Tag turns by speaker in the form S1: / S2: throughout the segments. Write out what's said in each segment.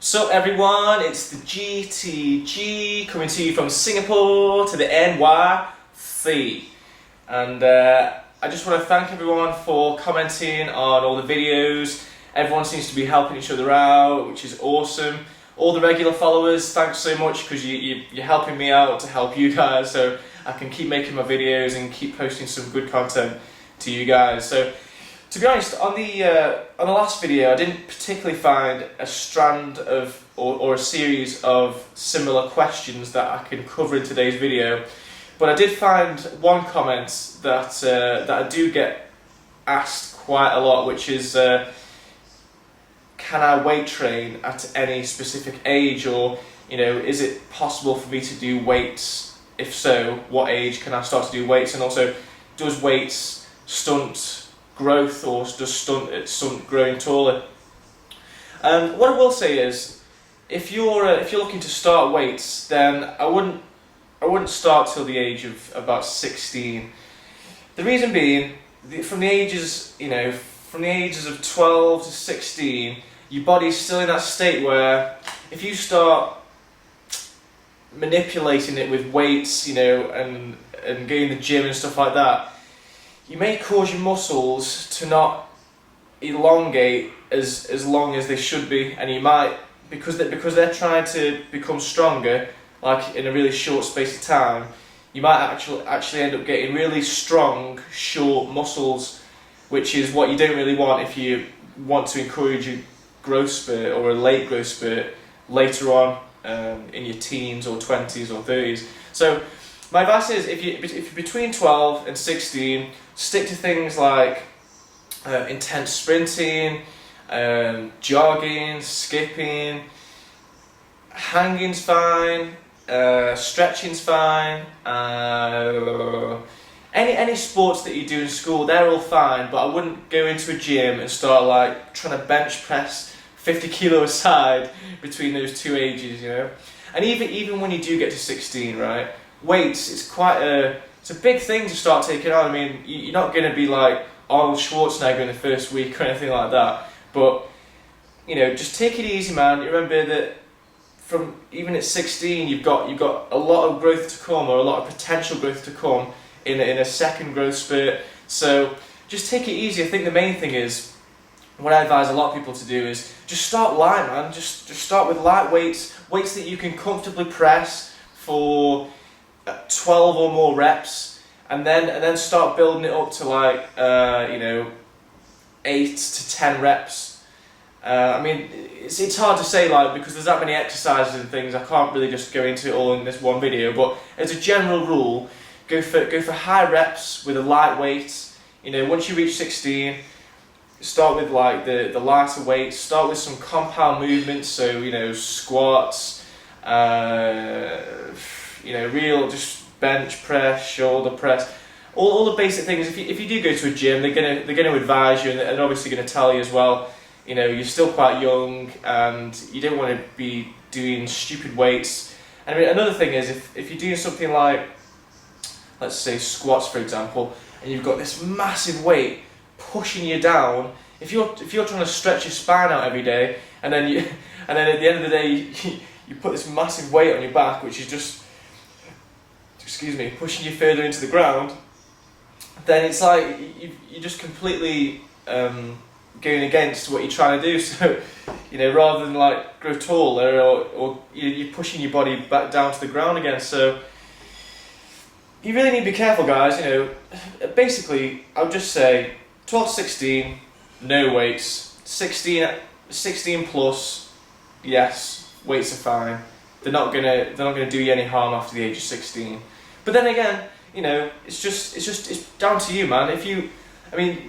S1: So everyone, it's the GTG coming to you from Singapore to the NYC, and I just want to thank everyone for commenting on all the videos. Everyone seems to be helping each other out, which is awesome. All the regular followers, thanks so much, because you're helping me out to help you guys, so I can keep making my videos and keep posting some good content to you guys. So, to be honest, on the last video, I didn't particularly find a strand of or a series of similar questions that I can cover in today's video, but I did find one comment that that I do get asked quite a lot, which is, can I weight train at any specific age, or is it possible for me to do weights? If so, what age can I start to do weights? And also, does weights stunt growth, or does stunt growing taller? What I will say is, if you're looking to start weights, then I wouldn't start till the age of about 16. The reason being, from the ages of 12 to 16, your body's still in that state where if you start manipulating it with weights, and going to the gym and stuff like that, you may cause your muscles to not elongate as long as they should be, and you might, because they're trying to become stronger, like in a really short space of time, you might actually end up getting really strong, short muscles, which is what you don't really want if you want to encourage a growth spurt or a late growth spurt later on in your teens or 20s or 30s. So my advice is, if you're between 12 and 16, stick to things like intense sprinting, jogging, skipping, hanging's fine, stretching's fine, any sports that you do in school, they're all fine, but I wouldn't go into a gym and start like trying to bench press 50 kilo a side between those two ages, And even when you do get to 16, right, weights, it's a big thing to start taking on. I mean, you're not going to be like Arnold Schwarzenegger in the first week or anything like that, but just take it easy, man. You remember that from even at 16, you've got a lot of growth to come, or a lot of potential growth to come in a second growth spurt. So just take it easy. I think the main thing is, what I advise a lot of people to do is just start light, man. Just start with light weights that you can comfortably press for 12 or more reps, and then start building it up to like 8 to 10 reps. I mean, it's hard to say, like, because there's that many exercises and things. I can't really just go into it all in this one video, but as a general rule, go for high reps with a light weight. Once you reach 16, start with like the lighter weights. Start with some compound movements, so squats, real just bench press, shoulder press, all the basic things. If you do go to a gym, they're gonna advise you, and obviously gonna tell you as well. You're still quite young, and you don't want to be doing stupid weights. And I mean, another thing is, if you're doing something like, let's say squats, for example, and you've got this massive weight pushing you down, if you're trying to stretch your spine out every day, and then at the end of the day you put this massive weight on your back, which is just, pushing you further into the ground, then it's like you're just completely going against what you're trying to do. So rather than like grow taller, or you're pushing your body back down to the ground again. So you really need to be careful, guys. Basically, I would just say 12 to 16, no weights. 16 plus, yes, weights are fine. They're not gonna do you any harm after the age of 16. But then again, it's down to you, man.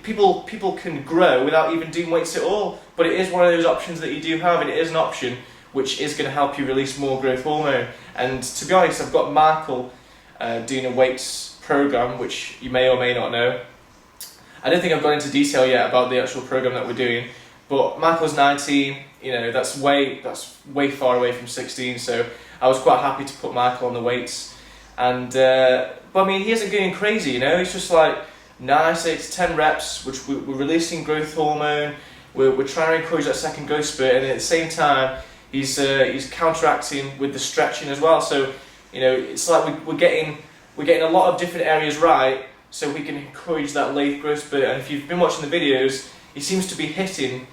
S1: People can grow without even doing weights at all, but it is one of those options that you do have, and it is an option which is going to help you release more growth hormone. And to be honest, I've got Michael doing a weights program, which you may or may not know. I don't think I've gone into detail yet about the actual program that we're doing, but Michael's 19. That's way far away from 16. So I was quite happy to put Michael on the weights, and but I mean, he isn't going crazy. He's just like nice 8 to 10 reps, which we're releasing growth hormone. We're trying to encourage that second growth spurt, and at the same time, he's counteracting with the stretching as well. So you know, it's like we're getting a lot of different areas right, so we can encourage that lathe growth spurt. And if you've been watching the videos, he seems to be hitting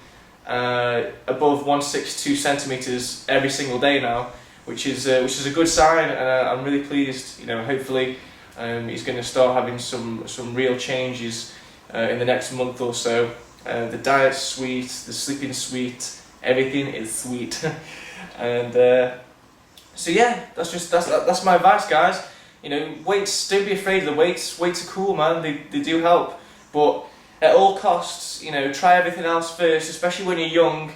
S1: above 162 centimeters every single day now, which is a good sign, and I'm really pleased. You know, hopefully he's going to start having some real changes in the next month or so. The diet's sweet, the sleeping's sweet, everything is sweet. And so yeah, that's my advice, guys. You know, weights, don't be afraid of the weights. Weights are cool, man. They do help, but at all costs, you know, try everything else first. Especially when you're young,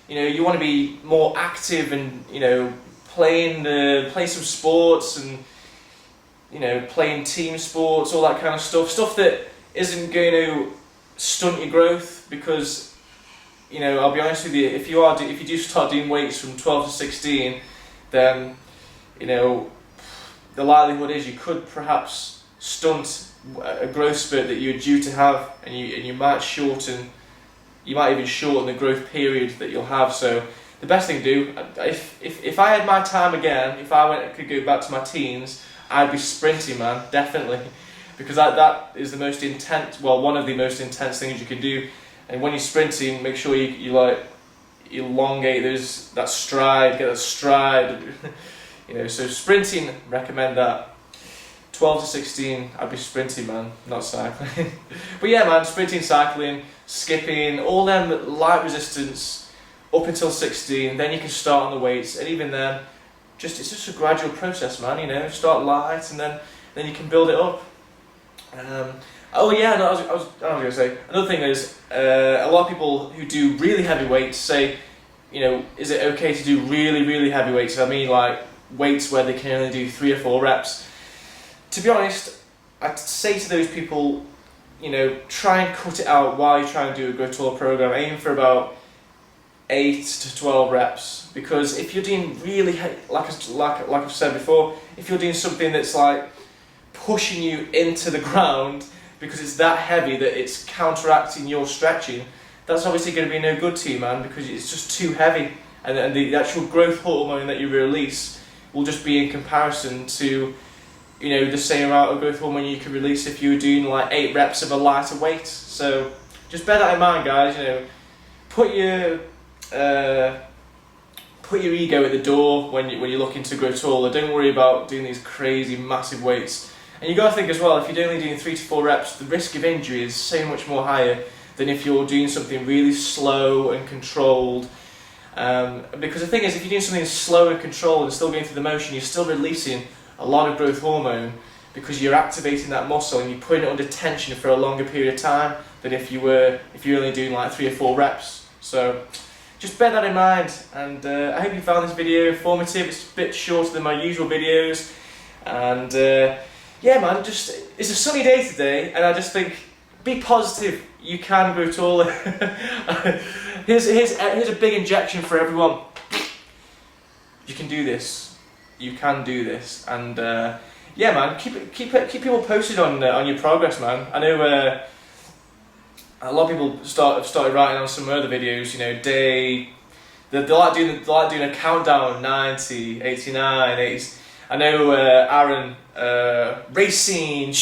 S1: you know, you want to be more active and, you know, play some sports and, you know, playing team sports, all that kind of stuff. Stuff that isn't going to stunt your growth, because, you know, I'll be honest with you, if you do start doing weights from 12 to 16, then, you know, the likelihood is you could perhaps stunt a growth spurt that you're due to have, and you might even shorten the growth period that you'll have. So the best thing to do, if I had my time again, if I could go back to my teens, I'd be sprinting, man, definitely, because that is the most intense, well, one of the most intense things you can do. And when you're sprinting, make sure you elongate that stride, get that stride. You know, so sprinting, recommend that. 12 to 16, I'd be sprinting, man, not cycling. But yeah, man, sprinting, cycling, skipping, all them light resistance up until 16. Then you can start on the weights, and even then, it's just a gradual process, man. You know, start light, and then you can build it up. Oh yeah, no, I was gonna say another thing is a lot of people who do really heavy weights say, you know, is it okay to do really heavy weights? I mean, like weights where they can only do 3 or 4 reps. To be honest, I'd say to those people, you know, try and cut it out while you're trying to do a Grow Taller program. Aim for about 8 to 12 reps, because if you're doing really like I've said before, if you're doing something that's like pushing you into the ground because it's that heavy that it's counteracting your stretching, that's obviously going to be no good to you, man, because it's just too heavy, and the actual growth hormone that you release will just be in comparison to, you know, the same amount of growth hormone you could release if you were doing like 8 reps of a lighter weight. So just bear that in mind, guys. You know, put your ego at the door when you're looking to grow taller. Don't worry about doing these crazy massive weights. And you got to think as well, if you're only doing 3 to 4 reps, the risk of injury is so much more higher than if you're doing something really slow and controlled. Because the thing is, if you're doing something slow and controlled and still going through the motion, you're still releasing a lot of growth hormone, because you're activating that muscle and you're putting it under tension for a longer period of time than if you're only doing like 3 or 4 reps. So just bear that in mind, and I hope you found this video informative. It's a bit shorter than my usual videos, and yeah, man, it's a sunny day today, and I just think, be positive. You can grow taller. Here's a big injection for everyone. You can do this. You can do this, and yeah, man, keep people posted on your progress, man. I know a lot of people have started writing on some other videos. You know, they like doing a countdown, 90, 89, 80. I know Aaron Racing.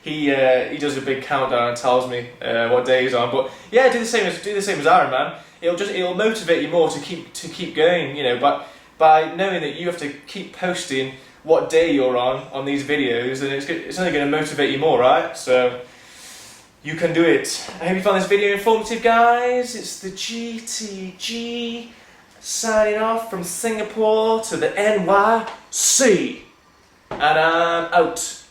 S1: He does a big countdown and tells me what day he's on. But yeah, do the same as Aaron, man. It'll motivate you more to keep going. You know, but by knowing that you have to keep posting what day you're on these videos, and it's only going to motivate you more, right? So you can do it. I hope you found this video informative, guys. It's the GTG signing off from Singapore to the NYC, and I'm out.